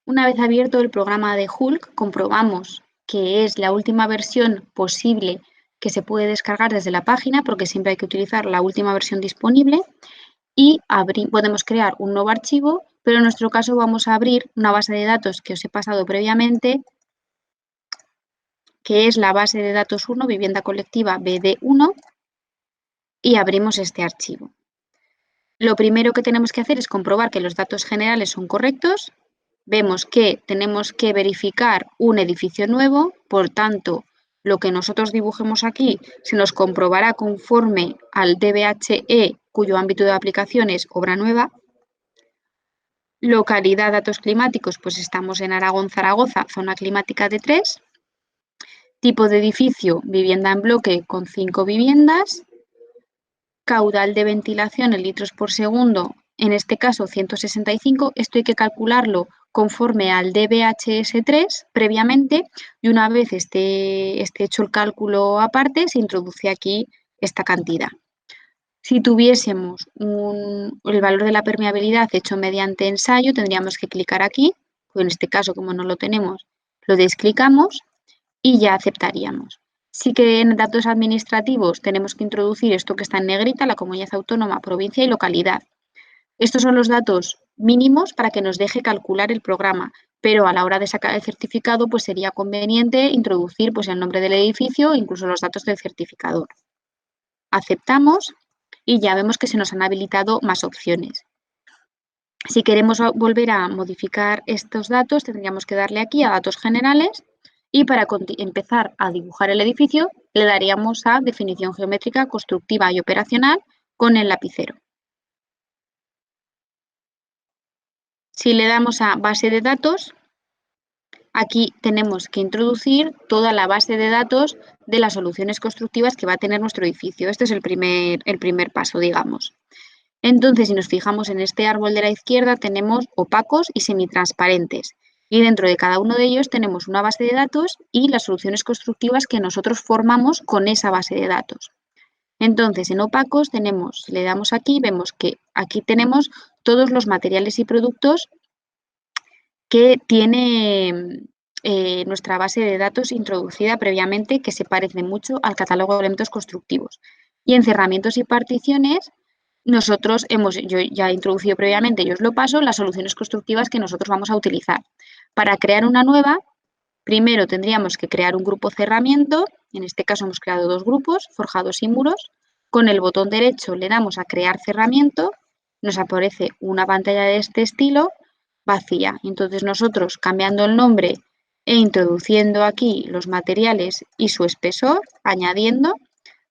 Una vez abierto el programa de Hulk, comprobamos que es la última versión posible que se puede descargar desde la página, porque siempre hay que utilizar la última versión disponible, y podemos crear un nuevo archivo, pero en nuestro caso vamos a abrir una base de datos que os he pasado previamente, que es la base de datos 1, vivienda colectiva BD1, y abrimos este archivo. Lo primero que tenemos que hacer es comprobar que los datos generales son correctos. Vemos que tenemos que verificar un edificio nuevo, por tanto, lo que nosotros dibujemos aquí se nos comprobará conforme al DBHE, cuyo ámbito de aplicación es obra nueva. Localidad, datos climáticos, pues estamos en Aragón, Zaragoza, zona climática de 3. Tipo de edificio, vivienda en bloque con 5 viviendas. Caudal de ventilación en litros por segundo, en este caso 165, esto hay que calcularlo conforme al DBHS3 previamente y una vez esté hecho el cálculo aparte, se introduce aquí esta cantidad. Si tuviésemos el valor de la permeabilidad hecho mediante ensayo, tendríamos que clicar aquí, en este caso como no lo tenemos, lo desclicamos y ya aceptaríamos. Sí que en datos administrativos tenemos que introducir esto que está en negrita, la comunidad autónoma, provincia y localidad. Estos son los datos mínimos para que nos deje calcular el programa, pero a la hora de sacar el certificado pues sería conveniente introducir pues el nombre del edificio e incluso los datos del certificador. Aceptamos y ya vemos que se nos han habilitado más opciones. Si queremos volver a modificar estos datos, tendríamos que darle aquí a datos generales y para empezar a dibujar el edificio le daríamos a definición geométrica, constructiva y operacional con el lapicero. Si le damos a base de datos, aquí tenemos que introducir toda la base de datos de las soluciones constructivas que va a tener nuestro edificio. Este es el primer paso, digamos. Entonces, si nos fijamos en este árbol de la izquierda, tenemos opacos y semitransparentes. Y dentro de cada uno de ellos tenemos una base de datos y las soluciones constructivas que nosotros formamos con esa base de datos. Entonces, en opacos tenemos, si le damos aquí, vemos que aquí tenemos todos los materiales y productos que tiene nuestra base de datos introducida previamente, que se parece mucho al catálogo de elementos constructivos. Y en cerramientos y particiones, yo ya he introducido previamente, yo os lo paso, las soluciones constructivas que nosotros vamos a utilizar. Para crear una nueva, primero tendríamos que crear un grupo cerramiento, en este caso hemos creado 2 grupos, forjados y muros. Con el botón derecho le damos a crear cerramiento, nos aparece una pantalla de este estilo, vacía. Entonces nosotros, cambiando el nombre e introduciendo aquí los materiales y su espesor, añadiendo,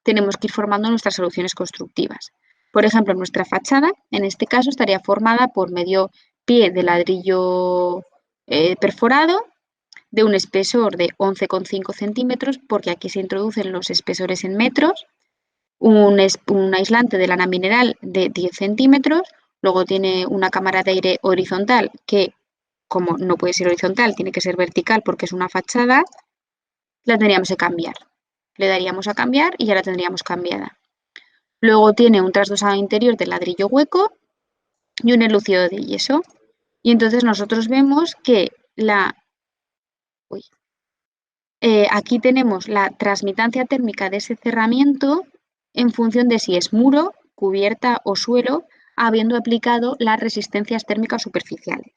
tenemos que ir formando nuestras soluciones constructivas. Por ejemplo, nuestra fachada, en este caso, estaría formada por medio pie de ladrillo perforado de un espesor de 11,5 centímetros, porque aquí se introducen los espesores en metros, un aislante de lana mineral de 10 centímetros, luego tiene una cámara de aire horizontal que, como no puede ser horizontal, tiene que ser vertical porque es una fachada, la tendríamos que cambiar. Le daríamos a cambiar y ya la tendríamos cambiada. Luego tiene un trasdosado interior de ladrillo hueco y un enlucido de yeso. Y entonces nosotros vemos que aquí tenemos la transmitancia térmica de ese cerramiento en función de si es muro, cubierta o suelo, habiendo aplicado las resistencias térmicas superficiales.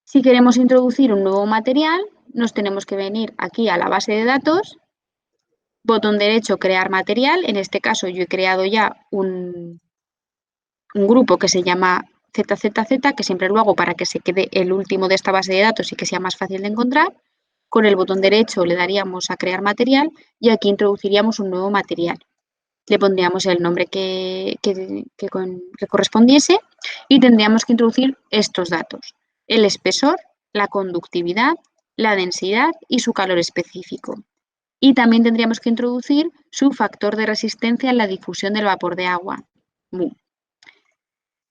Si queremos introducir un nuevo material, nos tenemos que venir aquí a la base de datos, botón derecho, crear material. En este caso yo he creado ya un grupo que se llama ZZZ, que siempre lo hago para que se quede el último de esta base de datos y que sea más fácil de encontrar. Con el botón derecho le daríamos a crear material y aquí introduciríamos un nuevo material. Le pondríamos el nombre que correspondiese y tendríamos que introducir estos datos: el espesor, la conductividad, la densidad y su calor específico. Y también tendríamos que introducir su factor de resistencia en la difusión del vapor de agua, mu.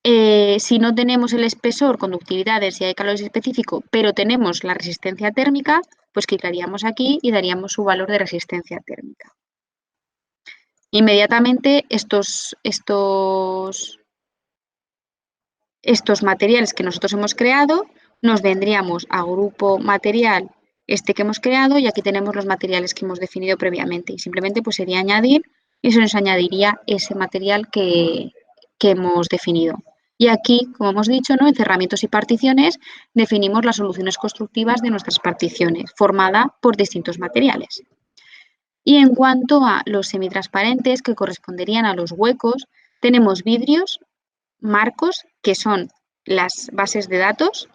Si no tenemos el espesor, conductividad, densidad y calor específico, pero tenemos la resistencia térmica, pues clicaríamos aquí y daríamos su valor de resistencia térmica. Inmediatamente estos estos materiales que nosotros hemos creado, nos vendríamos a grupo material este que hemos creado y aquí tenemos los materiales que hemos definido previamente y simplemente pues sería añadir y se nos añadiría ese material que hemos definido. Y aquí, como hemos dicho, ¿no? En cerramientos y particiones definimos las soluciones constructivas de nuestras particiones, formada por distintos materiales. Y en cuanto a los semitransparentes que corresponderían a los huecos, tenemos vidrios, marcos, que son las bases de datos,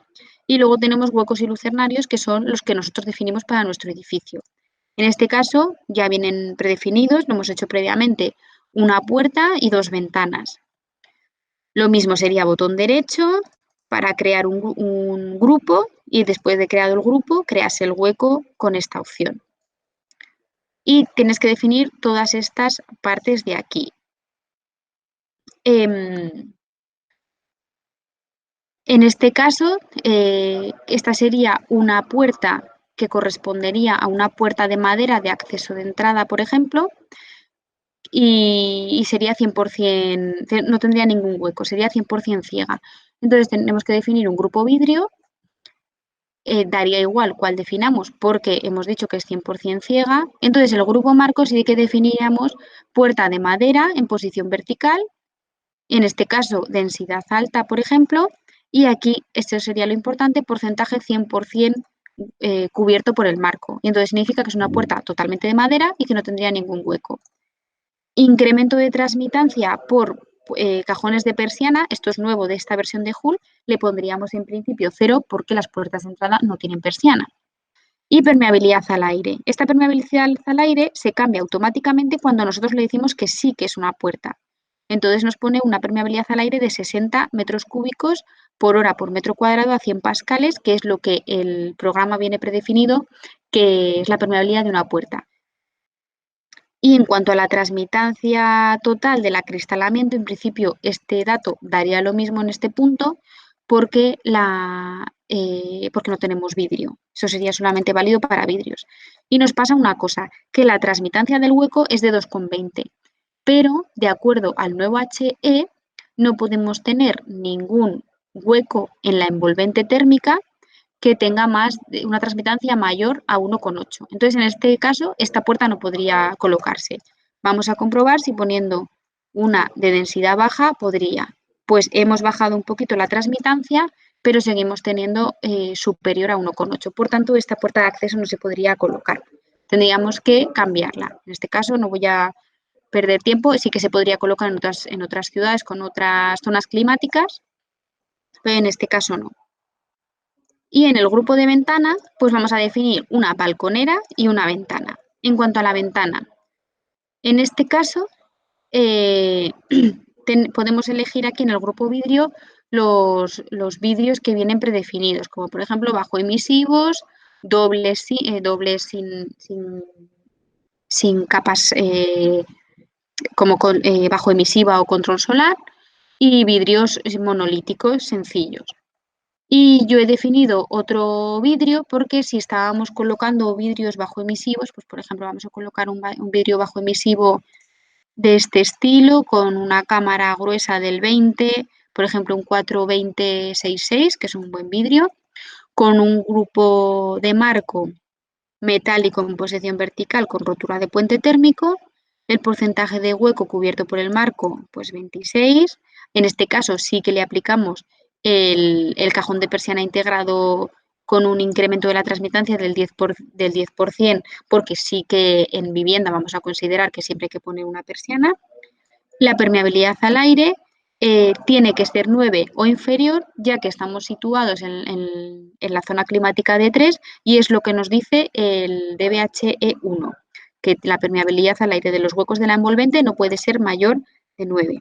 y luego tenemos huecos y lucernarios, que son los que nosotros definimos para nuestro edificio. En este caso ya vienen predefinidos, lo hemos hecho previamente, una puerta y 2 ventanas. Lo mismo sería botón derecho para crear un grupo y después de creado el grupo, creas el hueco con esta opción. Y tienes que definir todas estas partes de aquí. En este caso, esta sería una puerta que correspondería a una puerta de madera de acceso de entrada, por ejemplo, y sería 100%, no tendría ningún hueco, sería 100% ciega. Entonces tenemos que definir un grupo vidrio, daría igual cuál definamos porque hemos dicho que es 100% ciega. Entonces el grupo marco sí que definiríamos puerta de madera en posición vertical, en este caso densidad alta, por ejemplo, y aquí esto sería lo importante, porcentaje 100% cubierto por el marco. Y entonces significa que es una puerta totalmente de madera y que no tendría ningún hueco. Incremento de transmitancia por cajones de persiana, esto es nuevo de esta versión de Hull, le pondríamos en principio 0 porque las puertas de entrada no tienen persiana. Y permeabilidad al aire. Esta permeabilidad al aire se cambia automáticamente cuando nosotros le decimos que sí que es una puerta. Entonces nos pone una permeabilidad al aire de 60 metros cúbicos por hora por metro cuadrado a 100 pascales, que es lo que el programa viene predefinido, que es la permeabilidad de una puerta. Y en cuanto a la transmitancia total del acristalamiento, en principio este dato daría lo mismo en este punto porque, porque no tenemos vidrio. Eso sería solamente válido para vidrios. Y nos pasa una cosa, que la transmitancia del hueco es de 2,20, pero de acuerdo al nuevo HE no podemos tener ningún hueco en la envolvente térmica que tenga una transmitancia mayor a 1,8. Entonces, en este caso, esta puerta no podría colocarse. Vamos a comprobar si poniendo una de densidad baja podría. Pues hemos bajado un poquito la transmitancia, pero seguimos teniendo superior a 1,8. Por tanto, esta puerta de acceso no se podría colocar. Tendríamos que cambiarla. En este caso, no voy a perder tiempo. Sí que se podría colocar en otras ciudades con otras zonas climáticas, pero en este caso no. Y en el grupo de ventana, pues vamos a definir una balconera y una ventana. En cuanto a la ventana, en este caso, podemos elegir aquí en el grupo vidrio los vidrios que vienen predefinidos, como por ejemplo bajo emisivos, dobles sin capas como bajo emisiva o control solar y vidrios monolíticos sencillos. Y yo he definido otro vidrio porque si estábamos colocando vidrios bajo emisivos, pues por ejemplo vamos a colocar un vidrio bajo emisivo de este estilo con una cámara gruesa del 20, por ejemplo un 420-66, que es un buen vidrio, con un grupo de marco metálico en posición vertical con rotura de puente térmico, el porcentaje de hueco cubierto por el marco, pues 26. En este caso sí que le aplicamos el cajón de persiana integrado con un incremento de la transmitancia del 10%, porque sí que en vivienda vamos a considerar que siempre hay que poner una persiana. La permeabilidad al aire tiene que ser 9 o inferior, ya que estamos situados en la zona climática de 3 y es lo que nos dice el DBHE1, que la permeabilidad al aire de los huecos de la envolvente no puede ser mayor de 9.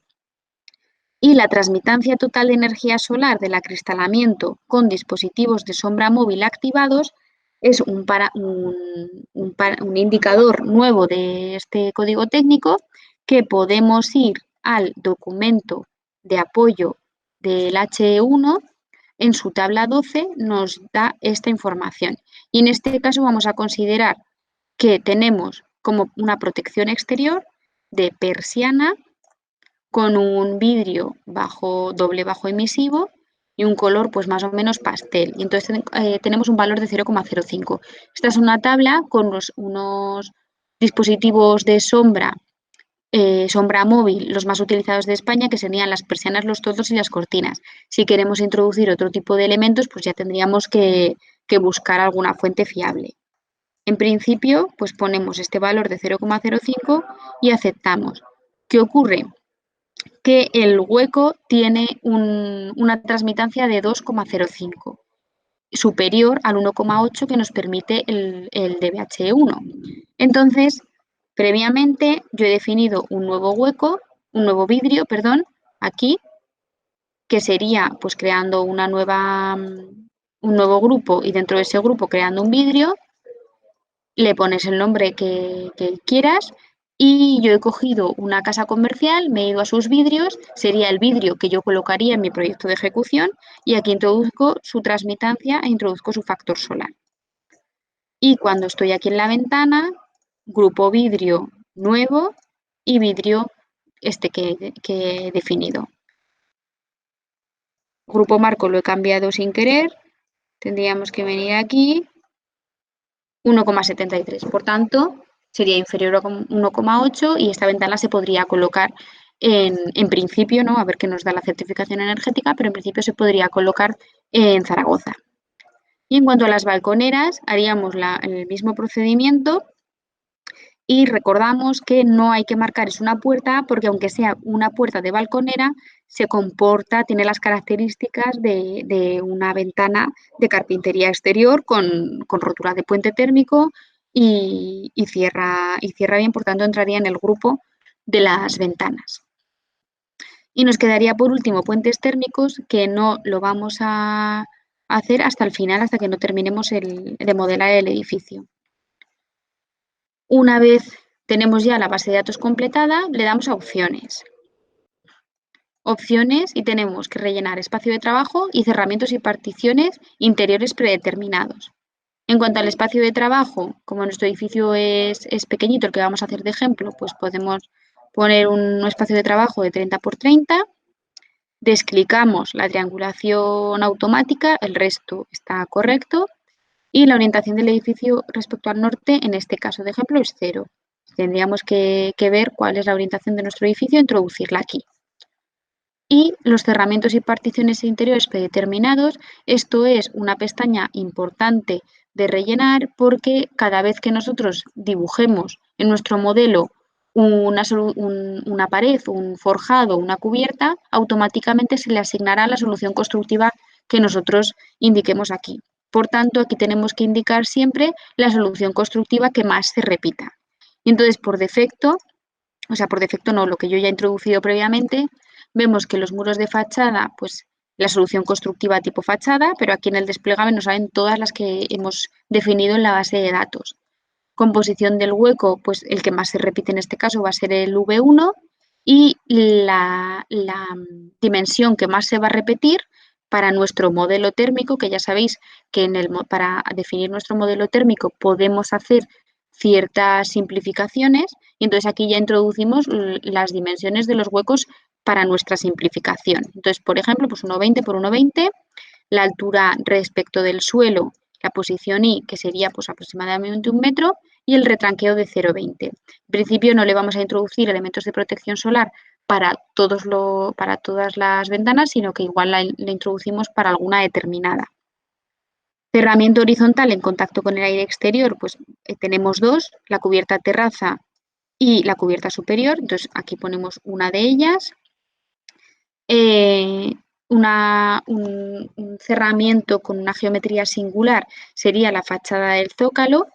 Y la transmitancia total de energía solar del acristalamiento con dispositivos de sombra móvil activados es un indicador nuevo de este código técnico que podemos ir al documento de apoyo del HE1, en su tabla 12 nos da esta información. Y en este caso vamos a considerar que tenemos como una protección exterior de persiana con un vidrio doble bajo emisivo y un color pues más o menos pastel. Y entonces tenemos un valor de 0,05. Esta es una tabla con unos dispositivos de sombra móvil, los más utilizados de España, que serían las persianas, los toldos y las cortinas. Si queremos introducir otro tipo de elementos, pues ya tendríamos que buscar alguna fuente fiable. En principio, pues ponemos este valor de 0,05 y aceptamos. ¿Qué ocurre? Que el hueco tiene una transmitancia de 2,05, superior al 1,8 que nos permite el DBH1. Entonces, previamente yo he definido un nuevo vidrio, perdón, aquí, que sería pues creando un nuevo grupo y dentro de ese grupo creando un vidrio, le pones el nombre que quieras y yo he cogido una casa comercial, me he ido a sus vidrios, sería el vidrio que yo colocaría en mi proyecto de ejecución y aquí introduzco su transmitancia e introduzco su factor solar. Y cuando estoy aquí en la ventana, grupo vidrio nuevo y vidrio que he definido. Grupo marco lo he cambiado sin querer, tendríamos que venir aquí, 1,73. Por tanto, sería inferior a 1,8 y esta ventana se podría colocar en principio, ¿no? A ver qué nos da la certificación energética, pero en principio se podría colocar en Zaragoza. Y en cuanto a las balconeras, haríamos el mismo procedimiento y recordamos que no hay que marcar es una puerta porque aunque sea una puerta de balconera, se comporta, tiene las características de una ventana de carpintería exterior con rotura de puente térmico y cierra bien, por tanto entraría en el grupo de las ventanas. Y nos quedaría por último puentes térmicos que no lo vamos a hacer hasta el final, hasta que no terminemos de modelar el edificio. Una vez tenemos ya la base de datos completada, le damos a opciones. Opciones y tenemos que rellenar espacio de trabajo y cerramientos y particiones interiores predeterminados. En cuanto al espacio de trabajo, como nuestro edificio es pequeñito, el que vamos a hacer de ejemplo, pues podemos poner un espacio de trabajo de 30 por 30. Desclicamos la triangulación automática, el resto está correcto. Y la orientación del edificio respecto al norte, en este caso de ejemplo, es 0. Tendríamos que ver cuál es la orientación de nuestro edificio e introducirla aquí. Y los cerramientos y particiones interiores predeterminados, esto es una pestaña importante de rellenar porque cada vez que nosotros dibujemos en nuestro modelo una pared, un forjado, una cubierta, automáticamente se le asignará la solución constructiva que nosotros indiquemos aquí. Por tanto, aquí tenemos que indicar siempre la solución constructiva que más se repita. Y entonces, por defecto no, lo que yo ya he introducido previamente, vemos que los muros de fachada, pues la solución constructiva tipo fachada, pero aquí en el desplegable nos salen todas las que hemos definido en la base de datos. Composición del hueco, pues el que más se repite en este caso va a ser el V1 y la dimensión que más se va a repetir para nuestro modelo térmico, que ya sabéis que para definir nuestro modelo térmico podemos hacer ciertas simplificaciones y entonces aquí ya introducimos las dimensiones de los huecos para nuestra simplificación. Entonces, por ejemplo, pues 1,20 por 1,20, la altura respecto del suelo, la posición I, que sería pues aproximadamente 1 metro, y el retranqueo de 0,20. En principio no le vamos a introducir elementos de protección solar para todas las ventanas, sino que igual le introducimos para alguna determinada. Cerramiento horizontal en contacto con el aire exterior, pues tenemos dos, la cubierta terraza y la cubierta superior. Entonces aquí ponemos una de ellas. Un cerramiento con una geometría singular sería la fachada del zócalo.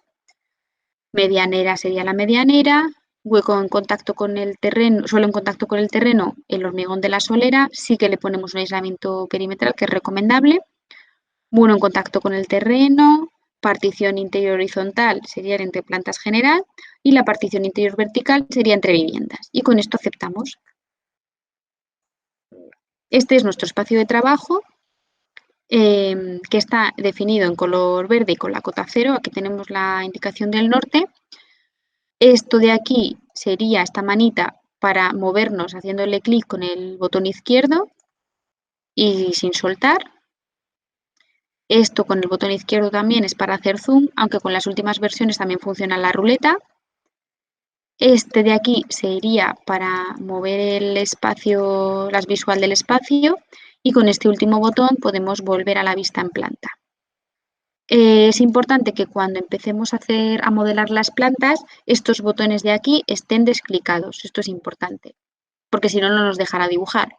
Medianera sería la medianera. Hueco en contacto con el terreno, suelo en contacto con el terreno, el hormigón de la solera. Sí que le ponemos un aislamiento perimetral que es recomendable. Muro en contacto con el terreno, partición interior horizontal sería entre plantas general y la partición interior vertical sería entre viviendas. Y con esto aceptamos. Este es nuestro espacio de trabajo que está definido en color verde y con la cota 0. Aquí tenemos la indicación del norte. Esto de aquí sería esta manita para movernos haciéndole clic con el botón izquierdo y sin soltar. Esto con el botón izquierdo también es para hacer zoom, aunque con las últimas versiones también funciona la ruleta. Este de aquí se iría para mover el espacio, las visual del espacio, y con este último botón podemos volver a la vista en planta. Es importante que cuando empecemos a modelar las plantas, estos botones de aquí estén desclicados. Esto es importante, porque si no, no nos dejará dibujar.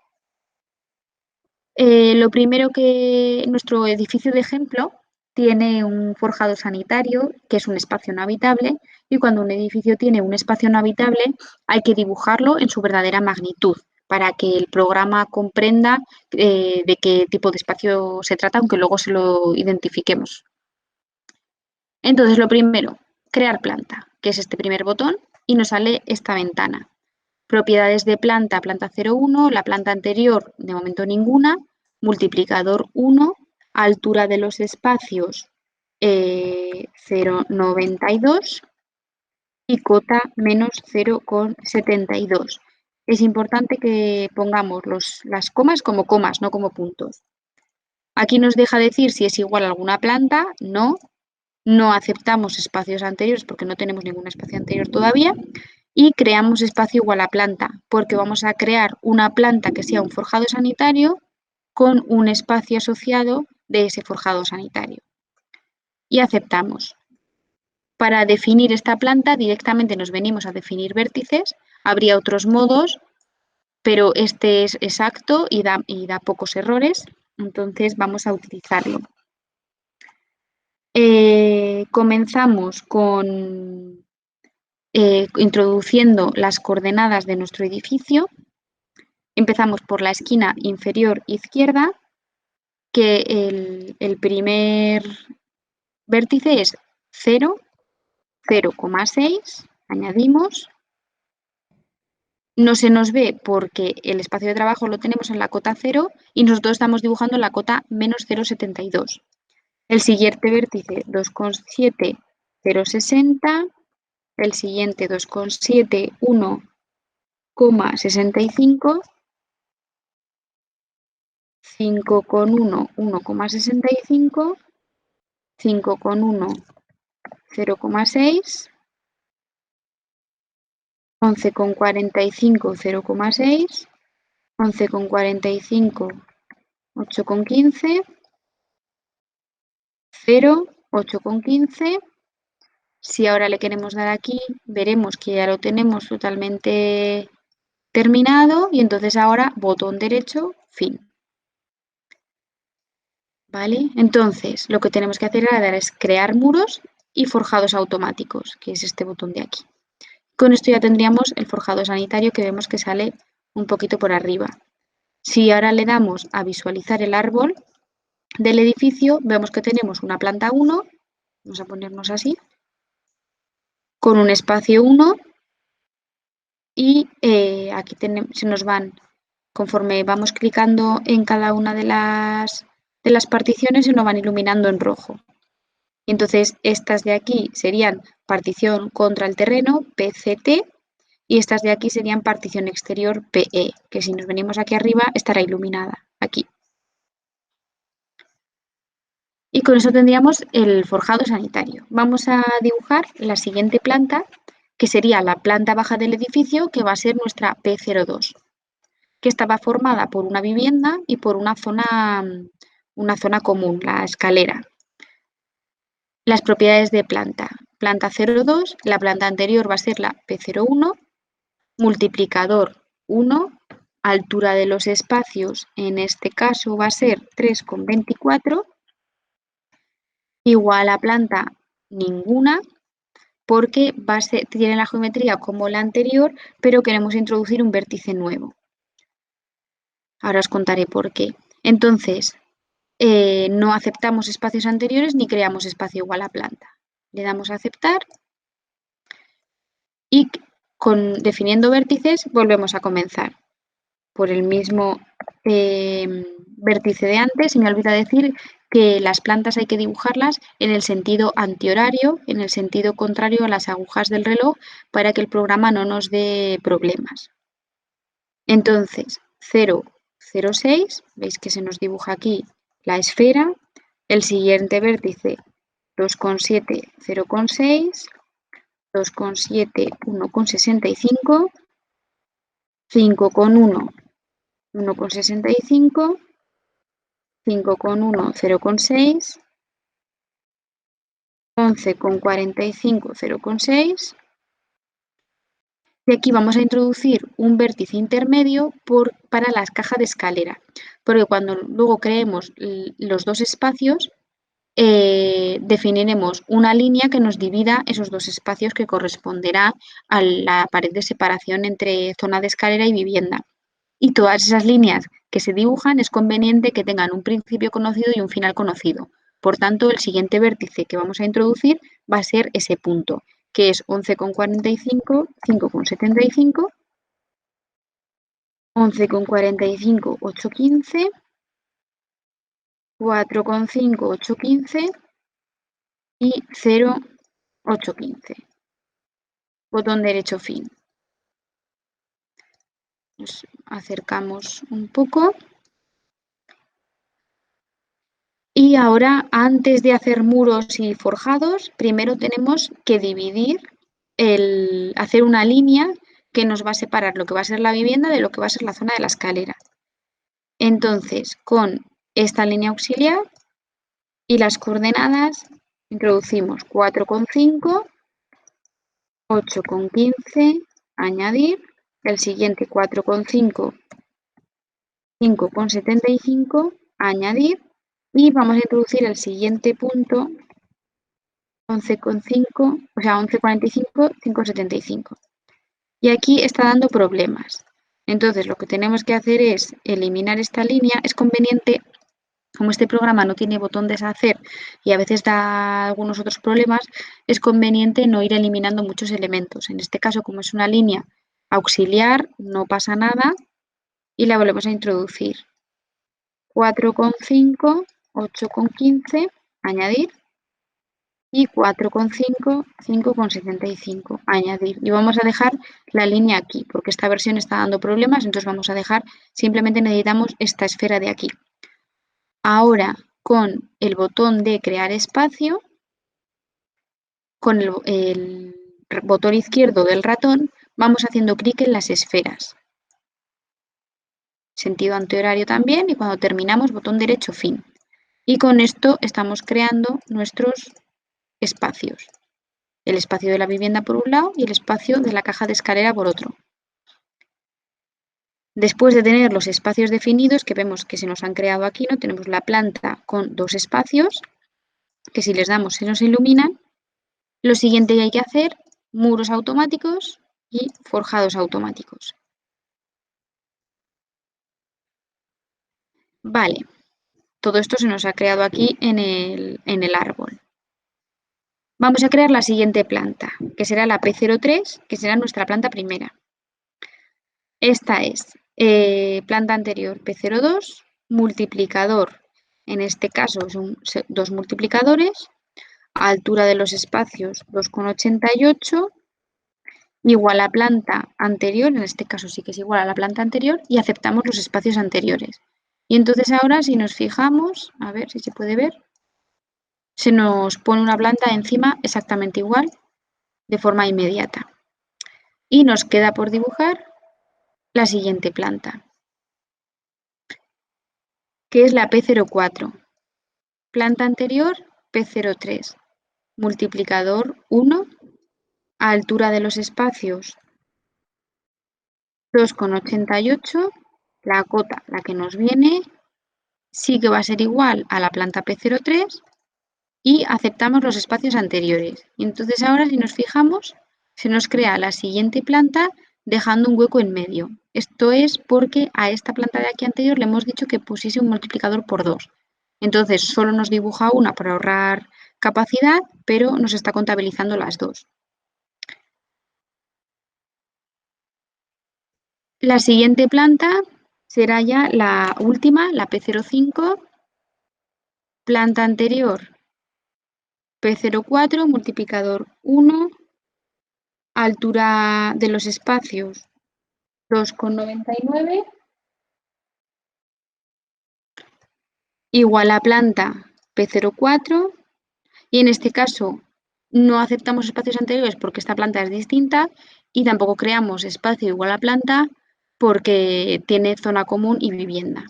Lo primero que nuestro edificio de ejemplo tiene un forjado sanitario, que es un espacio no habitable, y cuando un edificio tiene un espacio no habitable, hay que dibujarlo en su verdadera magnitud para que el programa comprenda de qué tipo de espacio se trata, aunque luego se lo identifiquemos. Entonces, lo primero, crear planta, que es este primer botón, y nos sale esta ventana. Propiedades de planta, planta 0,1, la planta anterior, de momento ninguna, multiplicador 1, altura de los espacios 0,92 y cota menos 0,72. Es importante que pongamos las comas como comas, no como puntos. Aquí nos deja decir si es igual a alguna planta, no. No aceptamos espacios anteriores porque no tenemos ningún espacio anterior todavía. Y creamos espacio igual a planta, porque vamos a crear una planta que sea un forjado sanitario con un espacio asociado de ese forjado sanitario. Y aceptamos. Para definir esta planta directamente nos venimos a definir vértices. Habría otros modos, pero este es exacto y da pocos errores. Entonces vamos a utilizarlo. Comenzamos con introduciendo las coordenadas de nuestro edificio. Empezamos por la esquina inferior izquierda, que el primer vértice es 0, 0,6, añadimos. No se nos ve porque el espacio de trabajo lo tenemos en la cota 0 y nosotros estamos dibujando la cota menos 0,72. El siguiente vértice 2,7, 0,60. El siguiente 2,7, 1,65. 5,1, 1,65, 5,1, 0,6, 11,45, 0,6, 11,45, 8,15, 0, 8,15. Si ahora le queremos dar aquí, veremos que ya lo tenemos totalmente terminado y entonces ahora botón derecho, fin. ¿Vale? Entonces, lo que tenemos que hacer ahora es crear muros y forjados automáticos, que es este botón de aquí. Con esto ya tendríamos el forjado sanitario que vemos que sale un poquito por arriba. Si ahora le damos a visualizar el árbol del edificio, vemos que tenemos una planta 1, vamos a ponernos así, con un espacio 1 y aquí se nos van, conforme vamos clicando en cada una de las particiones, se nos van iluminando en rojo. Entonces, estas de aquí serían partición contra el terreno, PCT, y estas de aquí serían partición exterior, PE, que si nos venimos aquí arriba estará iluminada, aquí. Y con eso tendríamos el forjado sanitario. Vamos a dibujar la siguiente planta, que sería la planta baja del edificio, que va a ser nuestra P02, que estaba formada por una vivienda y por una zona común, la escalera. Las propiedades de planta. Planta 0,2, la planta anterior va a ser la P01, multiplicador 1, altura de los espacios, en este caso va a ser 3,24, igual a planta ninguna, porque tiene la geometría como la anterior, pero queremos introducir un vértice nuevo. Ahora os contaré por qué. Entonces, no aceptamos espacios anteriores ni creamos espacio igual a planta. Le damos a aceptar y definiendo vértices volvemos a comenzar por el mismo vértice de antes. Y me olvida decir que las plantas hay que dibujarlas en el sentido antihorario, en el sentido contrario a las agujas del reloj, para que el programa no nos dé problemas. Entonces, 0,06, veis que se nos dibuja aquí la esfera, El siguiente vértice 2,7, 0,6, 2,7, 1,65, 5,1, 1,65, 5,1, 0,6, 11,45, 0,6. Y aquí vamos a introducir un vértice intermedio para las cajas de escalera, porque cuando luego creemos los dos espacios, definiremos una línea que nos divida esos dos espacios que corresponderá a la pared de separación entre zona de escalera y vivienda. Y todas esas líneas que se dibujan es conveniente que tengan un principio conocido y un final conocido. Por tanto, el siguiente vértice que vamos a introducir va a ser ese punto, que es 11,45, 5,75, 11,45, 8,15, 4,5, 8,15 y 0,815. Botón derecho fin. Nos acercamos un poco. Y ahora, antes de hacer muros y forjados, primero tenemos que dividir, hacer una línea que nos va a separar lo que va a ser la vivienda de lo que va a ser la zona de la escalera. Entonces, con esta línea auxiliar y las coordenadas, introducimos 4,5, 8,15, añadir, el siguiente 4,5, 5,75, añadir, y vamos a introducir el siguiente punto 11,5, o sea, 11,45, 5,75. Y aquí está dando problemas. Entonces, lo que tenemos que hacer es eliminar esta línea. Es conveniente, como este programa no tiene botón deshacer y a veces da algunos otros problemas, es conveniente no ir eliminando muchos elementos. En este caso, como es una línea auxiliar, no pasa nada y la volvemos a introducir. 4,5, 8,15, añadir. Y 4,5, 5,75, añadir. Y vamos a dejar la línea aquí, porque esta versión está dando problemas, entonces vamos a dejar, simplemente necesitamos esta esfera de aquí. Ahora, con el botón de crear espacio, con el botón izquierdo del ratón, vamos haciendo clic en las esferas. Sentido antihorario también, y cuando terminamos, botón derecho, fin. Y con esto estamos creando nuestros espacios. El espacio de la vivienda por un lado y el espacio de la caja de escalera por otro. Después de tener los espacios definidos, que vemos que se nos han creado aquí, ¿no? Tenemos la planta con dos espacios, que si les damos se nos iluminan. Lo siguiente que hay que hacer, muros automáticos y forjados automáticos. Vale, todo esto se nos ha creado aquí en el árbol. Vamos a crear la siguiente planta, que será la P03, que será nuestra planta primera. Esta es planta anterior P02, multiplicador, en este caso son dos multiplicadores, altura de los espacios 2,88, igual a planta anterior, en este caso sí que es igual a la planta anterior, y aceptamos los espacios anteriores. Y entonces ahora si nos fijamos, a ver si se puede ver, se nos pone una planta encima exactamente igual, de forma inmediata. Y nos queda por dibujar la siguiente planta, que es la P04. Planta anterior, P03. Multiplicador 1, altura de los espacios 2,88. La cota, la que nos viene, sí que va a ser igual a la planta P03 y aceptamos los espacios anteriores. Y entonces ahora si nos fijamos, se nos crea la siguiente planta dejando un hueco en medio. Esto es porque a esta planta de aquí anterior le hemos dicho que pusiese un multiplicador por 2. Entonces solo nos dibuja una para ahorrar capacidad, pero nos está contabilizando las dos. La siguiente planta será ya la última, la P05, planta anterior P04, multiplicador 1, altura de los espacios 2,99, igual a planta P04 y en este caso no aceptamos espacios anteriores porque esta planta es distinta y tampoco creamos espacio igual a planta porque tiene zona común y vivienda.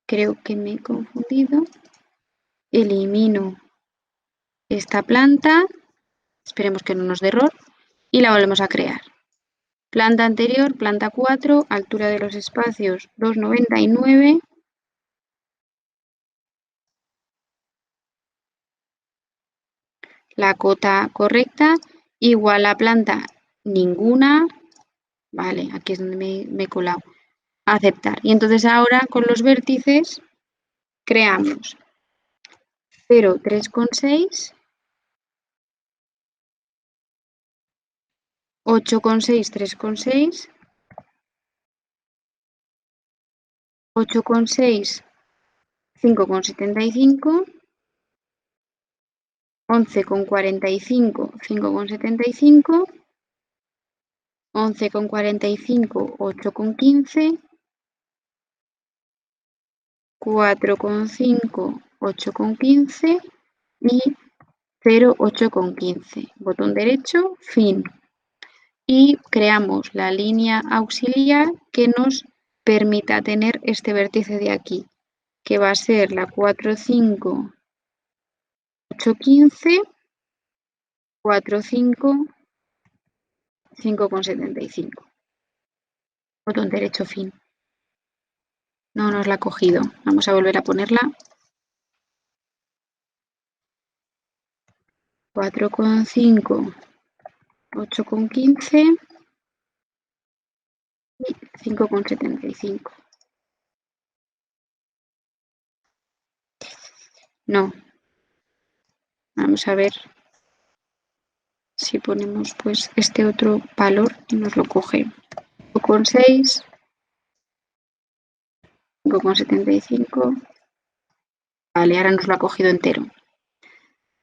Creo que me he confundido. Elimino esta planta, esperemos que no nos dé error, y la volvemos a crear. Planta anterior, planta 4, altura de los espacios 2,99. La cota correcta, igual a planta ninguna. Vale, aquí es donde me he colado. Aceptar. Y entonces ahora con los vértices creamos 0, 3,6, 8,6, 3,6, 8,6, 5,75, 11,45, 5,75, 11,45, 8,15, 4,5, 8,15 y 0, 8,15. Botón derecho, fin. Y creamos la línea auxiliar que nos permita tener este vértice de aquí, que va a ser la 4,5, 8,15, 4,5, 5,75. Botón derecho, fin. No nos la ha cogido. Vamos a volver a ponerla. 4,5, 8,15 y 5,75. No. Vamos a ver si ponemos pues este otro valor y nos lo coge. 5,6, 5,75. Vale, ahora nos lo ha cogido entero.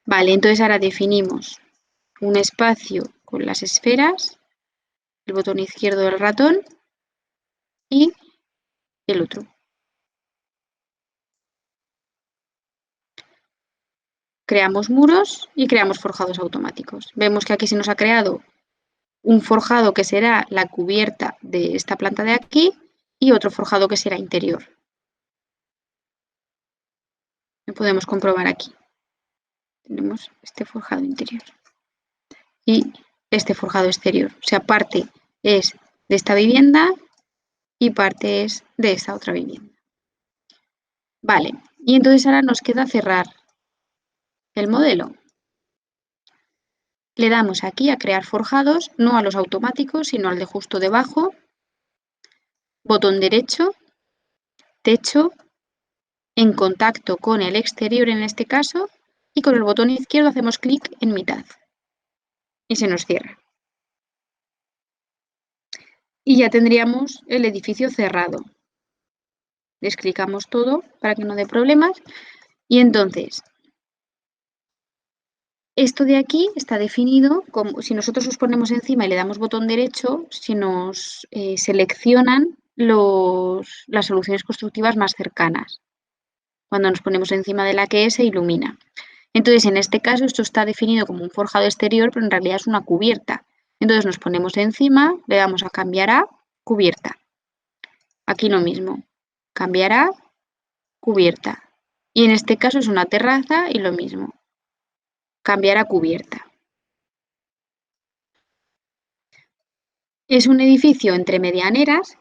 Vale, entonces ahora definimos un espacio con las esferas, el botón izquierdo del ratón y el otro. Creamos muros y creamos forjados automáticos. Vemos que aquí se nos ha creado un forjado que será la cubierta de esta planta de aquí y otro forjado que será interior. Lo podemos comprobar aquí. Tenemos este forjado interior y este forjado exterior. O sea, parte es de esta vivienda y parte es de esta otra vivienda. Vale, y entonces ahora nos queda cerrar el modelo. Le damos aquí a crear forjados, no a los automáticos, sino al de justo debajo. Botón derecho, techo, en contacto con el exterior en este caso, y con el botón izquierdo hacemos clic en mitad. Y se nos cierra. Y ya tendríamos el edificio cerrado. Desclicamos todo para que no dé problemas. Y entonces, esto de aquí está definido como si nosotros nos ponemos encima y le damos botón derecho, se nos seleccionan las soluciones constructivas más cercanas, cuando nos ponemos encima de la que se ilumina. Entonces, en este caso, esto está definido como un forjado exterior, pero en realidad es una cubierta. Entonces nos ponemos encima, le damos a cambiar a cubierta. Aquí lo mismo, cambiar a cubierta. Y en este caso es una terraza y lo mismo, cambiar a cubierta. Es un edificio entre medianeras,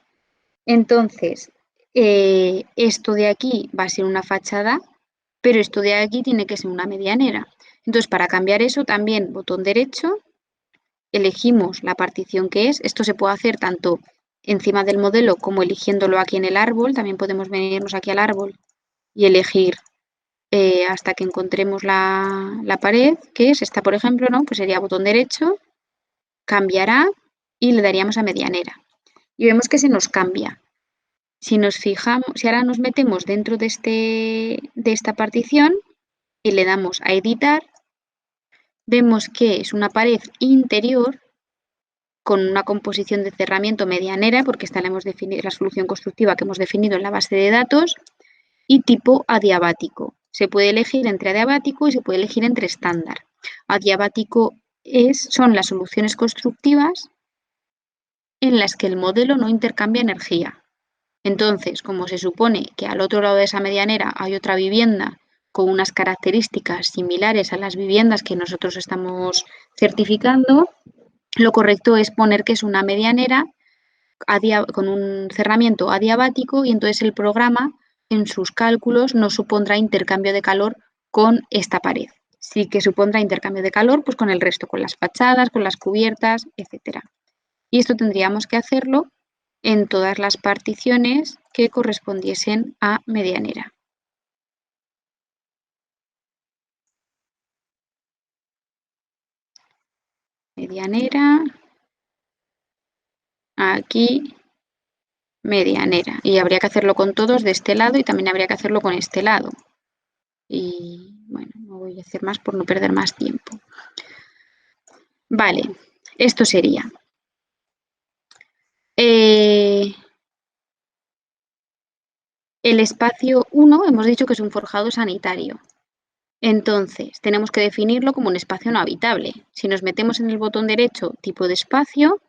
entonces esto de aquí va a ser una fachada, pero esto de aquí tiene que ser una medianera. Entonces, para cambiar eso, también botón derecho, elegimos la partición que es. Esto se puede hacer tanto encima del modelo como eligiéndolo aquí en el árbol. También podemos venirnos aquí al árbol y elegir hasta que encontremos la pared, que es esta, por ejemplo, ¿no? Pues sería botón derecho, cambiará y le daríamos a medianera. Y vemos que se nos cambia. Si nos fijamos, si ahora nos metemos dentro de esta partición y le damos a editar, vemos que es una pared interior con una composición de cerramiento medianera, porque esta la hemos definido, la solución constructiva que hemos definido en la base de datos, y tipo adiabático. Se puede elegir entre adiabático y se puede elegir entre estándar. Adiabático son las soluciones constructivas en las que el modelo no intercambia energía. Entonces, como se supone que al otro lado de esa medianera hay otra vivienda con unas características similares a las viviendas que nosotros estamos certificando, lo correcto es poner que es una medianera con un cerramiento adiabático y entonces el programa en sus cálculos no supondrá intercambio de calor con esta pared. Sí que supondrá intercambio de calor pues con el resto, con las fachadas, con las cubiertas, etc. Y esto tendríamos que hacerlo en todas las particiones que correspondiesen a medianera. Medianera, aquí, medianera. Y habría que hacerlo con todos de este lado y también habría que hacerlo con este lado. Y bueno, no voy a hacer más por no perder más tiempo. Vale, esto sería. El espacio 1 hemos dicho que es un forjado sanitario. Entonces, tenemos que definirlo como un espacio no habitable. Si nos metemos en el botón derecho, tipo de espacio,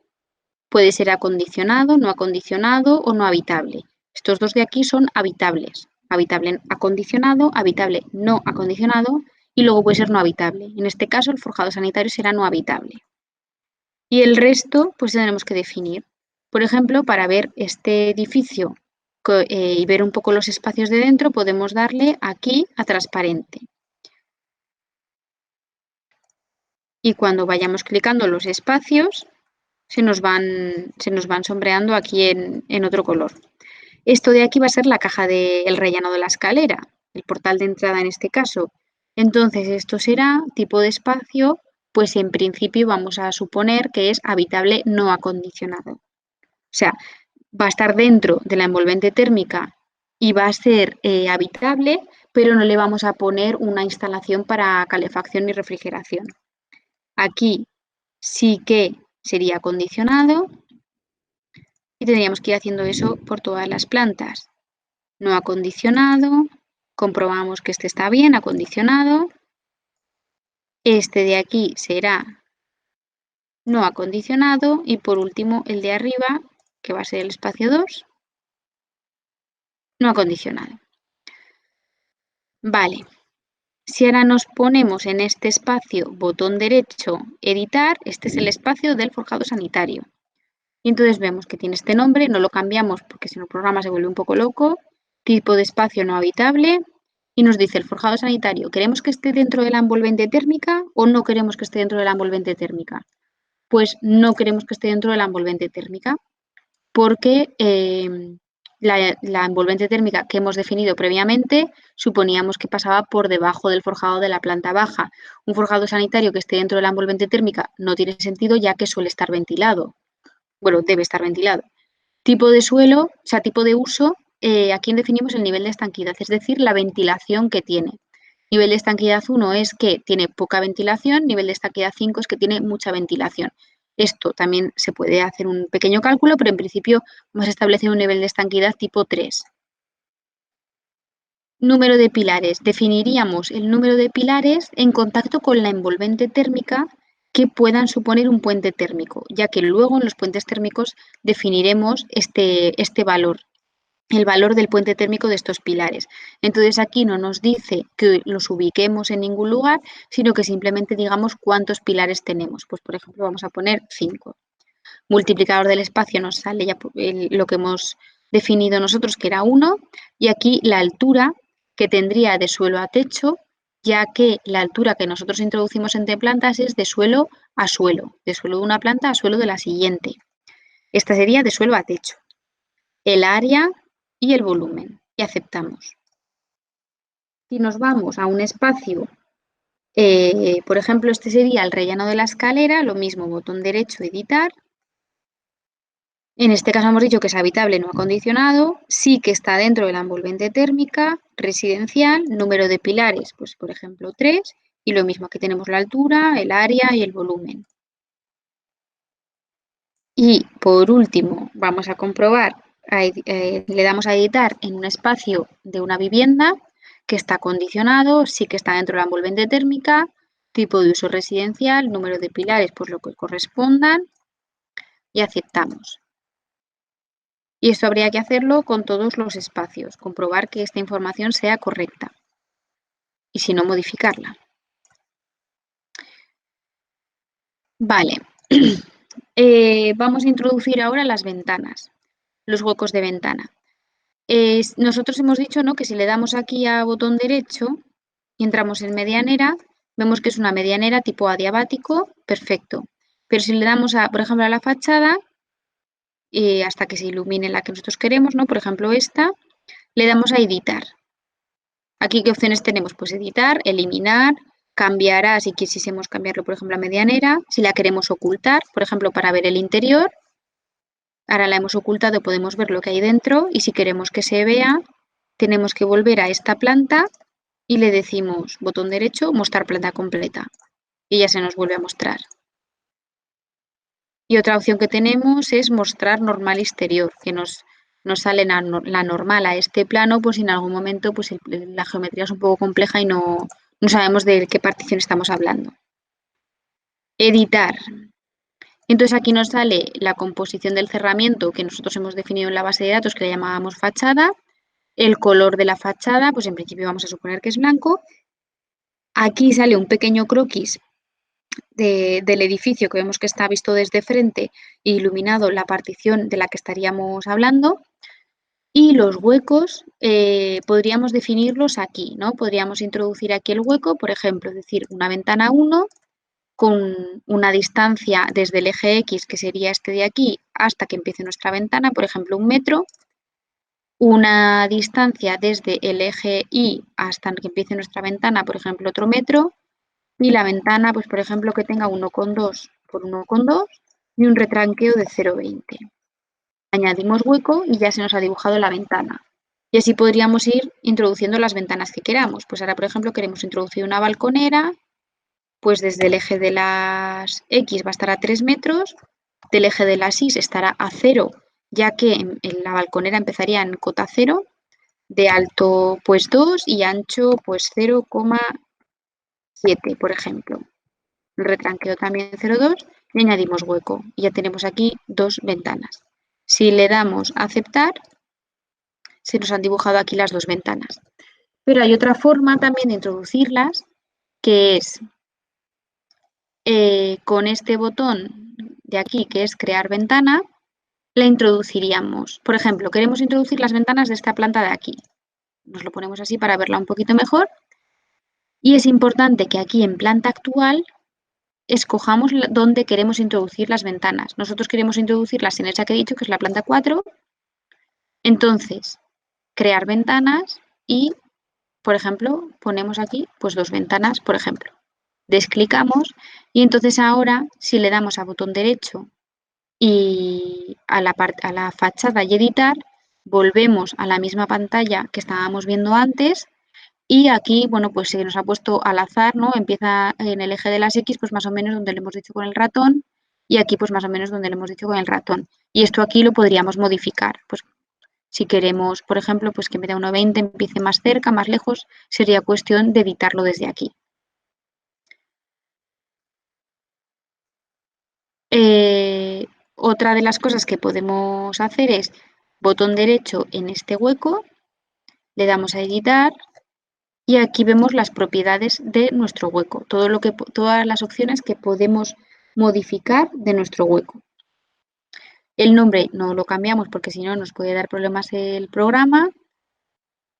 puede ser acondicionado, no acondicionado o no habitable. Estos dos de aquí son habitables. Habitable acondicionado, habitable no acondicionado y luego puede ser no habitable. En este caso, el forjado sanitario será no habitable. Y el resto, pues tendremos que definir. Por ejemplo, para ver este edificio y ver un poco los espacios de dentro, podemos darle aquí a transparente. Y cuando vayamos clicando los espacios, se nos van sombreando aquí en otro color. Esto de aquí va a ser la caja del relleno de la escalera, el portal de entrada en este caso. Entonces, esto será tipo de espacio, pues en principio vamos a suponer que es habitable no acondicionado. O sea, va a estar dentro de la envolvente térmica y va a ser habitable, pero no le vamos a poner una instalación para calefacción ni refrigeración. Aquí sí que sería acondicionado y tendríamos que ir haciendo eso por todas las plantas. No acondicionado, comprobamos que este está bien acondicionado. Este de aquí será no acondicionado y por último el de arriba, que va a ser el espacio 2, no acondicionado. Vale, si ahora nos ponemos en este espacio, botón derecho, editar, este es el espacio del forjado sanitario. Y entonces vemos que tiene este nombre, no lo cambiamos porque si no el programa se vuelve un poco loco, tipo de espacio no habitable y nos dice el forjado sanitario, ¿queremos que esté dentro de la envolvente térmica o no queremos que esté dentro de la envolvente térmica? Pues no queremos que esté dentro de la envolvente térmica porque la envolvente térmica que hemos definido previamente suponíamos que pasaba por debajo del forjado de la planta baja. Un forjado sanitario que esté dentro de la envolvente térmica no tiene sentido ya que suele estar ventilado. Bueno, debe estar ventilado. Tipo de suelo, o sea, tipo de uso, aquí definimos el nivel de estanquidad, es decir, la ventilación que tiene. Nivel de estanquidad 1 es que tiene poca ventilación, nivel de estanquidad 5 es que tiene mucha ventilación. Esto también se puede hacer un pequeño cálculo, pero en principio vamos a establecer un nivel de estanquidad tipo 3. Número de pilares. Definiríamos el número de pilares en contacto con la envolvente térmica que puedan suponer un puente térmico, ya que luego en los puentes térmicos definiremos este valor, el valor del puente térmico de estos pilares. Entonces aquí no nos dice que los ubiquemos en ningún lugar, sino que simplemente digamos cuántos pilares tenemos. Pues por ejemplo vamos a poner 5. Multiplicador del espacio nos sale ya lo que hemos definido nosotros, que era 1, y aquí la altura que tendría de suelo a techo, ya que la altura que nosotros introducimos entre plantas es de suelo a suelo, de suelo de una planta a suelo de la siguiente. Esta sería de suelo a techo. El área y el volumen, y aceptamos. Si nos vamos a un espacio, por ejemplo, este sería el relleno de la escalera, lo mismo, botón derecho, editar. En este caso hemos dicho que es habitable no acondicionado, sí que está dentro de la envolvente térmica, residencial, número de pilares, pues por ejemplo 3, y lo mismo, aquí tenemos la altura, el área y el volumen. Y por último, vamos a comprobar, le damos a editar en un espacio de una vivienda que está condicionado, sí que está dentro de la envolvente térmica, tipo de uso residencial, número de pilares, pues lo que correspondan, y aceptamos. Y esto habría que hacerlo con todos los espacios, comprobar que esta información sea correcta y si no, modificarla. Vale, vamos a introducir ahora las ventanas, los huecos de ventana. Nosotros hemos dicho, ¿no?, que si le damos aquí a botón derecho y entramos en medianera, vemos que es una medianera tipo adiabático, perfecto. Pero si le damos, por ejemplo, a la fachada, hasta que se ilumine la que nosotros queremos, ¿no?, por ejemplo esta, le damos a editar. Aquí, ¿qué opciones tenemos? Pues editar, eliminar, cambiará si quisiésemos cambiarlo, por ejemplo, a medianera, si la queremos ocultar, por ejemplo, para ver el interior. Ahora la hemos ocultado, podemos ver lo que hay dentro y si queremos que se vea, tenemos que volver a esta planta y le decimos botón derecho, mostrar planta completa y ya se nos vuelve a mostrar. Y otra opción que tenemos es mostrar normal exterior, que nos sale la normal a este plano, pues si en algún momento pues la geometría es un poco compleja y no sabemos de qué partición estamos hablando. Editar. Entonces aquí nos sale la composición del cerramiento que nosotros hemos definido en la base de datos que le llamábamos fachada, el color de la fachada, pues en principio vamos a suponer que es blanco. Aquí sale un pequeño croquis del edificio que vemos que está visto desde frente e iluminado la partición de la que estaríamos hablando. Y los huecos podríamos definirlos aquí, ¿no? Podríamos introducir aquí el hueco, por ejemplo, es decir, una ventana 1 con una distancia desde el eje X, que sería este de aquí, hasta que empiece nuestra ventana, por ejemplo, 1 metro. Una distancia desde el eje Y hasta que empiece nuestra ventana, por ejemplo, otro metro. Y la ventana, pues por ejemplo, que tenga 1,2 por 1,2 y un retranqueo de 0,20. Añadimos hueco y ya se nos ha dibujado la ventana. Y así podríamos ir introduciendo las ventanas que queramos. Pues ahora, por ejemplo, queremos introducir una balconera, pues desde el eje de las X va a estar a 3 metros, del eje de las Y estará a 0, ya que en la balconera empezaría en cota 0, de alto pues 2 y ancho pues 0,7, por ejemplo. El retranqueo también 0,2 y añadimos hueco. Y ya tenemos aquí 2 ventanas. Si le damos a aceptar, se nos han dibujado aquí las 2 ventanas. Pero hay otra forma también de introducirlas, que es con este botón de aquí, que es crear ventana, la introduciríamos. Por ejemplo, queremos introducir las ventanas de esta planta de aquí. Nos lo ponemos así para verla un poquito mejor. Y es importante que aquí en planta actual escojamos dónde queremos introducir las ventanas. Nosotros queremos introducirlas en esa que he dicho, que es la planta 4. Entonces, crear ventanas y, por ejemplo, ponemos aquí pues 2 ventanas, por ejemplo. Desclicamos y entonces ahora, si le damos a botón derecho y a la fachada y editar, volvemos a la misma pantalla que estábamos viendo antes. Y aquí, bueno, pues se nos ha puesto al azar, ¿no? Empieza en el eje de las X, pues más o menos donde le hemos dicho con el ratón, y aquí pues más o menos donde le hemos dicho con el ratón. Y esto aquí lo podríamos modificar. Pues si queremos, por ejemplo, pues que en vez de 1,20 empiece más cerca, más lejos, sería cuestión de editarlo desde aquí. Otra de las cosas que podemos hacer es botón derecho en este hueco, le damos a editar. Y aquí vemos las propiedades de nuestro hueco, todas las opciones que podemos modificar de nuestro hueco. El nombre no lo cambiamos porque si no nos puede dar problemas el programa.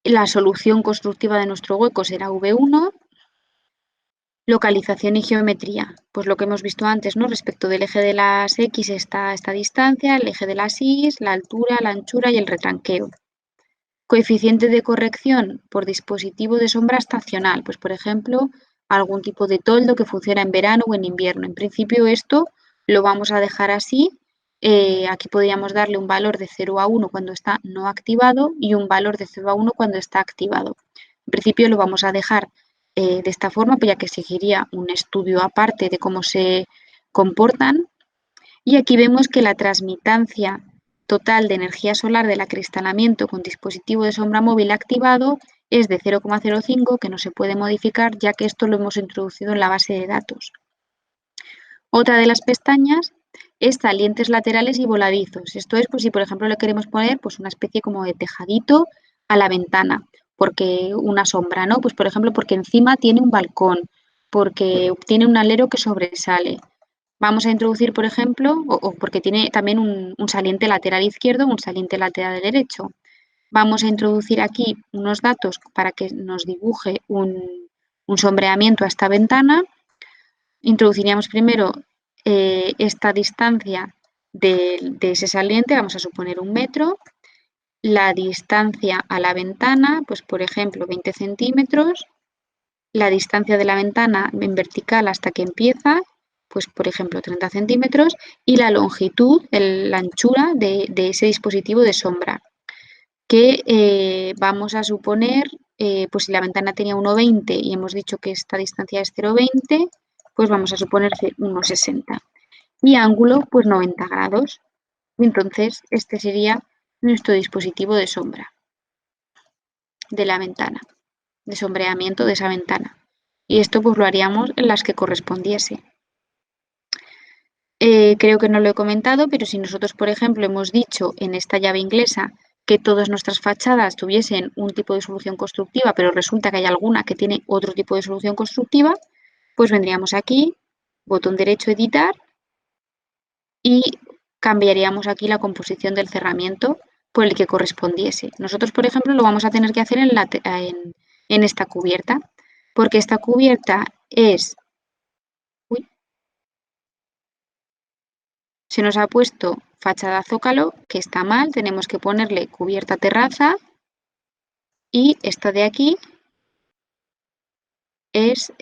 La solución constructiva de nuestro hueco será V1. Localización y geometría, pues lo que hemos visto antes, ¿no? Respecto del eje de las X está esta distancia, el eje de las Y, la altura, la anchura y el retranqueo. Coeficiente de corrección por dispositivo de sombra estacional, pues por ejemplo, algún tipo de toldo que funciona en verano o en invierno. En principio esto lo vamos a dejar así. Aquí podríamos darle un valor de 0 a 1 cuando está no activado y un valor de 0 a 1 cuando está activado. En principio lo vamos a dejar de esta forma, pues ya que seguiría un estudio aparte de cómo se comportan. Y aquí vemos que la transmitancia total de energía solar del acristalamiento con dispositivo de sombra móvil activado es de 0,05, que no se puede modificar ya que esto lo hemos introducido en la base de datos. Otra de las pestañas es salientes laterales y voladizos. Esto es, pues si por ejemplo le queremos poner pues una especie como de tejadito a la ventana, porque una sombra, ¿no? Pues por ejemplo porque encima tiene un balcón, porque tiene un alero que sobresale. Vamos a introducir, por ejemplo, o porque tiene también un saliente lateral izquierdo, un saliente lateral derecho. Vamos a introducir aquí unos datos para que nos dibuje un sombreamiento a esta ventana. Introduciríamos primero esta distancia de ese saliente, vamos a suponer 1 metro, la distancia a la ventana, pues por ejemplo 20 centímetros, la distancia de la ventana en vertical hasta que empieza, pues por ejemplo 30 centímetros, y la longitud, la anchura de ese dispositivo de sombra, que vamos a suponer, pues si la ventana tenía 1,20 y hemos dicho que esta distancia es 0,20, pues vamos a suponer 1,60. Y ángulo, pues 90 grados. Entonces, este sería nuestro dispositivo de sombra de la ventana, de sombreamiento de esa ventana. Y esto pues lo haríamos en las que correspondiese. Creo que no lo he comentado, pero si nosotros, por ejemplo, hemos dicho en esta llave inglesa que todas nuestras fachadas tuviesen un tipo de solución constructiva, pero resulta que hay alguna que tiene otro tipo de solución constructiva, pues vendríamos aquí, botón derecho, editar, y cambiaríamos aquí la composición del cerramiento por el que correspondiese. Nosotros, por ejemplo, lo vamos a tener que hacer en esta cubierta, porque esta cubierta es... Uy, se nos ha puesto fachada zócalo, que está mal, tenemos que ponerle cubierta terraza, y esta de aquí es,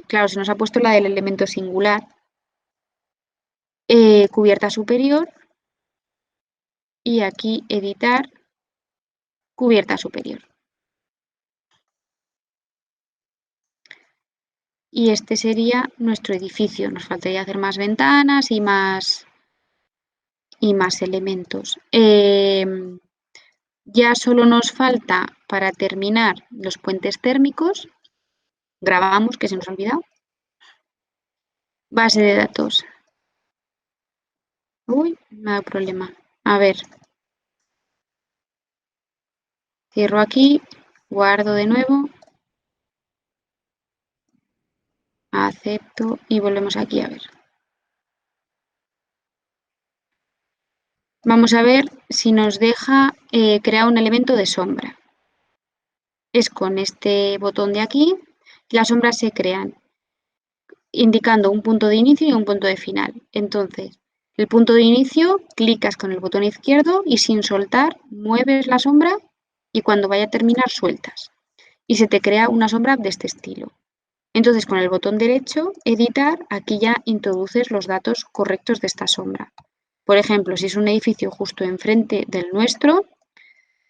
claro, se nos ha puesto la del elemento singular, cubierta superior, y aquí editar, cubierta superior. Y este sería nuestro edificio. Nos faltaría hacer más ventanas y más elementos. Ya solo nos falta para terminar los puentes térmicos. Grabamos, que se nos ha olvidado. Base de datos. Uy, me ha dado problema. A ver. Cierro aquí, guardo de nuevo. Acepto y volvemos aquí a ver. Vamos a ver si nos deja crear un elemento de sombra. Es con este botón de aquí. Las sombras se crean indicando un punto de inicio y un punto de final. Entonces, el punto de inicio, clicas con el botón izquierdo y sin soltar mueves la sombra y cuando vaya a terminar sueltas. Y se te crea una sombra de este estilo. Entonces, con el botón derecho, editar, aquí ya introduces los datos correctos de esta sombra. Por ejemplo, si es un edificio justo enfrente del nuestro,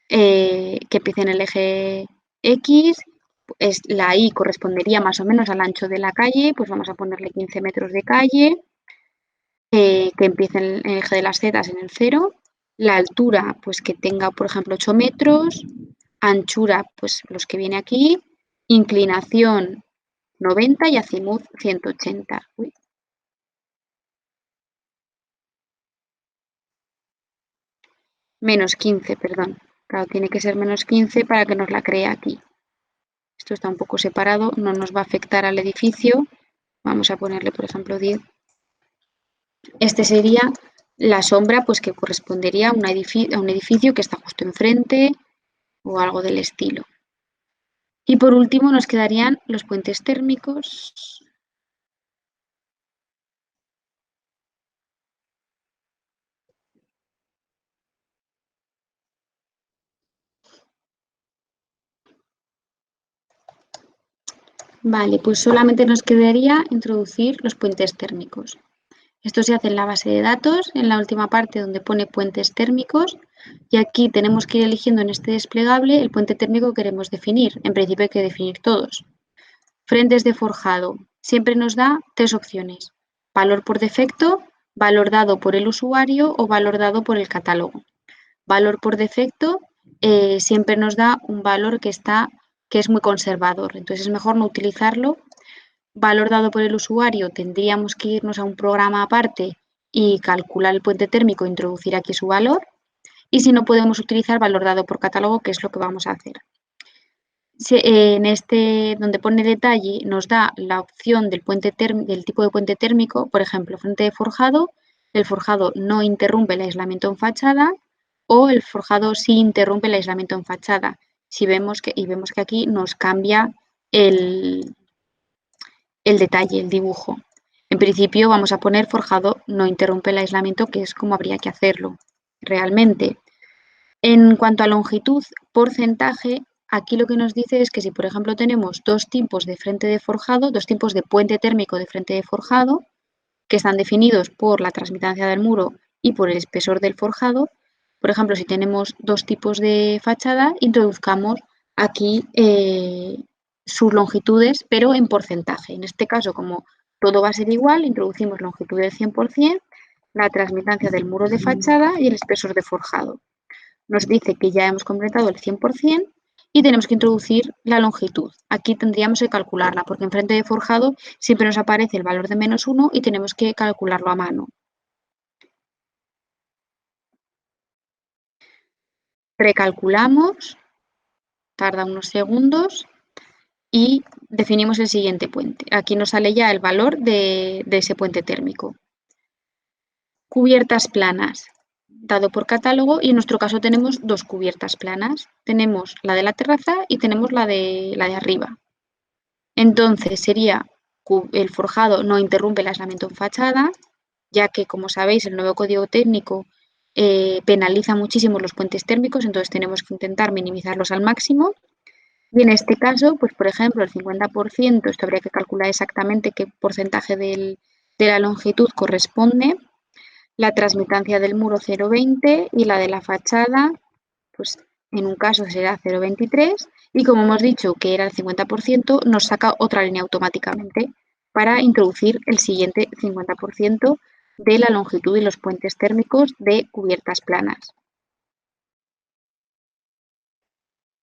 que empiece en el eje X, la I correspondería más o menos al ancho de la calle, pues vamos a ponerle 15 metros de calle, que empiece en el eje de las Z en el 0, la altura, pues que tenga, por ejemplo, 8 metros, anchura, pues los que viene aquí, inclinación 90 y azimut 180. Uy. Menos 15, perdón. Claro, tiene que ser menos 15 para que nos la cree aquí. Esto está un poco separado, no nos va a afectar al edificio. Vamos a ponerle, por ejemplo, 10. Este sería la sombra, pues que correspondería a un edificio que está justo enfrente o algo del estilo. Y por último nos quedarían los puentes térmicos. Vale, pues solamente nos quedaría introducir los puentes térmicos. Esto se hace en la base de datos, en la última parte donde pone puentes térmicos, y aquí tenemos que ir eligiendo en este desplegable el puente térmico que queremos definir. En principio hay que definir todos. Frentes de forjado. Siempre nos da 3 opciones. Valor por defecto, valor dado por el usuario o valor dado por el catálogo. Valor por defecto siempre nos da un valor que es muy conservador, entonces es mejor no utilizarlo. Valor dado por el usuario, tendríamos que irnos a un programa aparte y calcular el puente térmico, introducir aquí su valor. Y si no, podemos utilizar valor dado por catálogo, que es lo que vamos a hacer. En este, donde pone detalle, nos da la opción del tipo de puente térmico, por ejemplo, frente de forjado, el forjado no interrumpe el aislamiento en fachada o el forjado sí interrumpe el aislamiento en fachada. Si vemos que aquí nos cambia el detalle, el dibujo. En principio vamos a poner forjado no interrumpe el aislamiento, que es como habría que hacerlo realmente. En cuanto a longitud, porcentaje, aquí lo que nos dice es que si, por ejemplo, tenemos dos tipos de frente de forjado, dos tipos de puente térmico de frente de forjado, que están definidos por la transmitancia del muro y por el espesor del forjado, por ejemplo, si tenemos dos tipos de fachada, introduzcamos aquí sus longitudes, pero en porcentaje. En este caso, como todo va a ser igual, introducimos longitud del 100%, la transmitancia del muro de fachada y el espesor de forjado. Nos dice que ya hemos completado el 100% y tenemos que introducir la longitud. Aquí tendríamos que calcularla, porque en frente de forjado siempre nos aparece el valor de -1 y tenemos que calcularlo a mano. Recalculamos, tarda unos segundos y definimos el siguiente puente. Aquí nos sale ya el valor de ese puente térmico. Cubiertas planas, dado por catálogo, y en nuestro caso tenemos dos cubiertas planas. Tenemos la de la terraza y tenemos la de arriba. Entonces sería el forjado no interrumpe el aislamiento en fachada, ya que, como sabéis, el nuevo código técnico penaliza muchísimo los puentes térmicos, entonces tenemos que intentar minimizarlos al máximo. Y en este caso, pues por ejemplo, el 50%, esto habría que calcular exactamente qué porcentaje de la longitud corresponde, la transmitancia del muro 0,20 y la de la fachada, pues en un caso será 0,23 y como hemos dicho que era el 50%, nos saca otra línea automáticamente para introducir el siguiente 50% de la longitud y los puentes térmicos de cubiertas planas.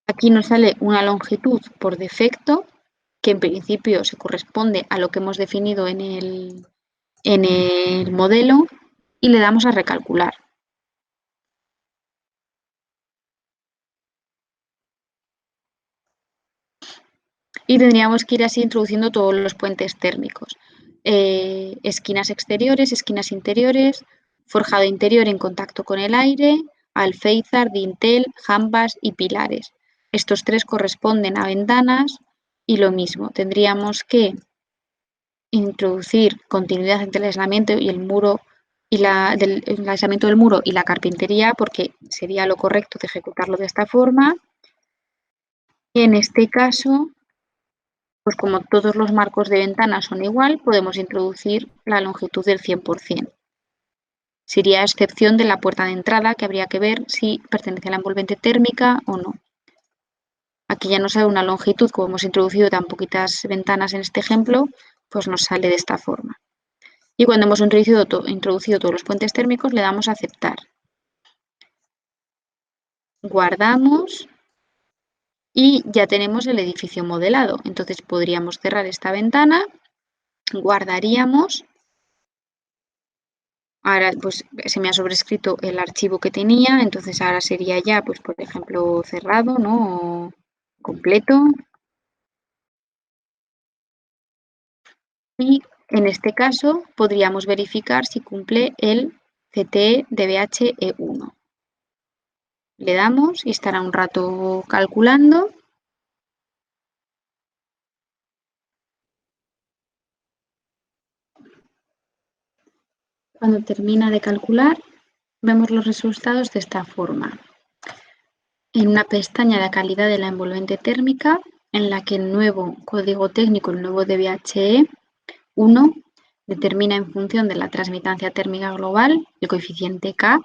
Aquí nos sale una longitud por defecto que en principio se corresponde a lo que hemos definido en el modelo y le damos a recalcular. Y tendríamos que ir así introduciendo todos los puentes térmicos. Esquinas exteriores, esquinas interiores, forjado interior en contacto con el aire, alféizar, dintel, jambas y pilares. Estos tres corresponden a ventanas y lo mismo, tendríamos que introducir continuidad entre el aislamiento y el muro y el aislamiento del muro y la carpintería porque sería lo correcto de ejecutarlo de esta forma. En este caso, pues como todos los marcos de ventana son igual, podemos introducir la longitud del 100%. Sería a excepción de la puerta de entrada, que habría que ver si pertenece a la envolvente térmica o no. Aquí ya nos sale una longitud, como hemos introducido tan poquitas ventanas en este ejemplo, pues nos sale de esta forma. Y cuando hemos introducido todos los puentes térmicos, le damos a aceptar. Guardamos y ya tenemos el edificio modelado. Entonces podríamos cerrar esta ventana, guardaríamos. Ahora pues se me ha sobrescrito el archivo que tenía, entonces ahora sería ya, pues por ejemplo, cerrado, ¿no? O completo. Y en este caso podríamos verificar si cumple el CTE DBH E1. Le damos y estará un rato calculando. Cuando termina de calcular, vemos los resultados de esta forma. En una pestaña de calidad de la envolvente térmica, en la que el nuevo código técnico, el nuevo DBHE 1, determina en función de la transmitancia térmica global el coeficiente K,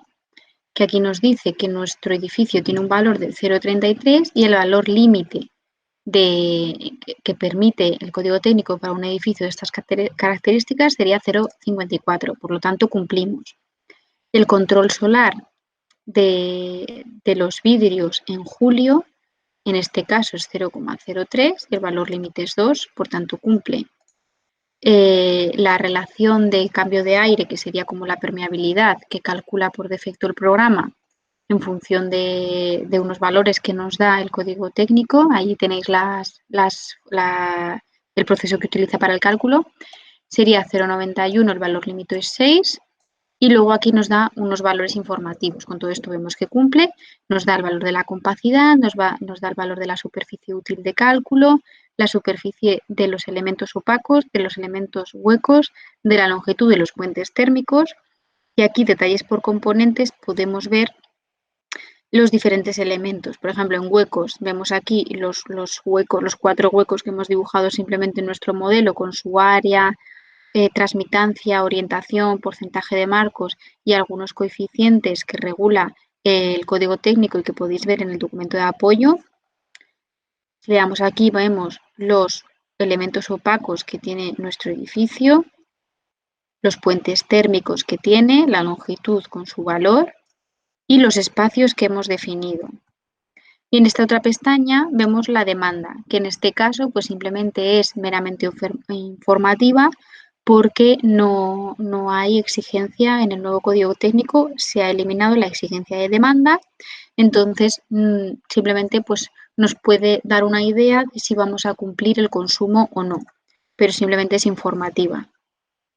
que aquí nos dice que nuestro edificio tiene un valor de 0,33 y el valor límite que permite el código técnico para un edificio de estas características sería 0,54, por lo tanto cumplimos. El control solar de los vidrios en julio, en este caso es 0,03, el valor límite es 2, por tanto cumple. La relación de cambio de aire, que sería como la permeabilidad que calcula por defecto el programa en función de unos valores que nos da el código técnico. Ahí tenéis el proceso que utiliza para el cálculo. Sería 0,91, el valor límite es 6. Y luego aquí nos da unos valores informativos. Con todo esto vemos que cumple. Nos da el valor de la compacidad, nos da el valor de la superficie útil de cálculo, la superficie de los elementos opacos, de los elementos huecos, de la longitud de los puentes térmicos. Y aquí, detalles por componentes, podemos ver los diferentes elementos. Por ejemplo, en huecos vemos aquí los 4 huecos que hemos dibujado simplemente en nuestro modelo con su área, transmitancia, orientación, porcentaje de marcos y algunos coeficientes que regula el código técnico y que podéis ver en el documento de apoyo. Veamos aquí, vemos los elementos opacos que tiene nuestro edificio, los puentes térmicos que tiene, la longitud con su valor y los espacios que hemos definido. Y en esta otra pestaña vemos la demanda, que en este caso pues simplemente es meramente informativa porque no hay exigencia en el nuevo código técnico, se ha eliminado la exigencia de demanda, entonces simplemente pues nos puede dar una idea de si vamos a cumplir el consumo o no, pero simplemente es informativa.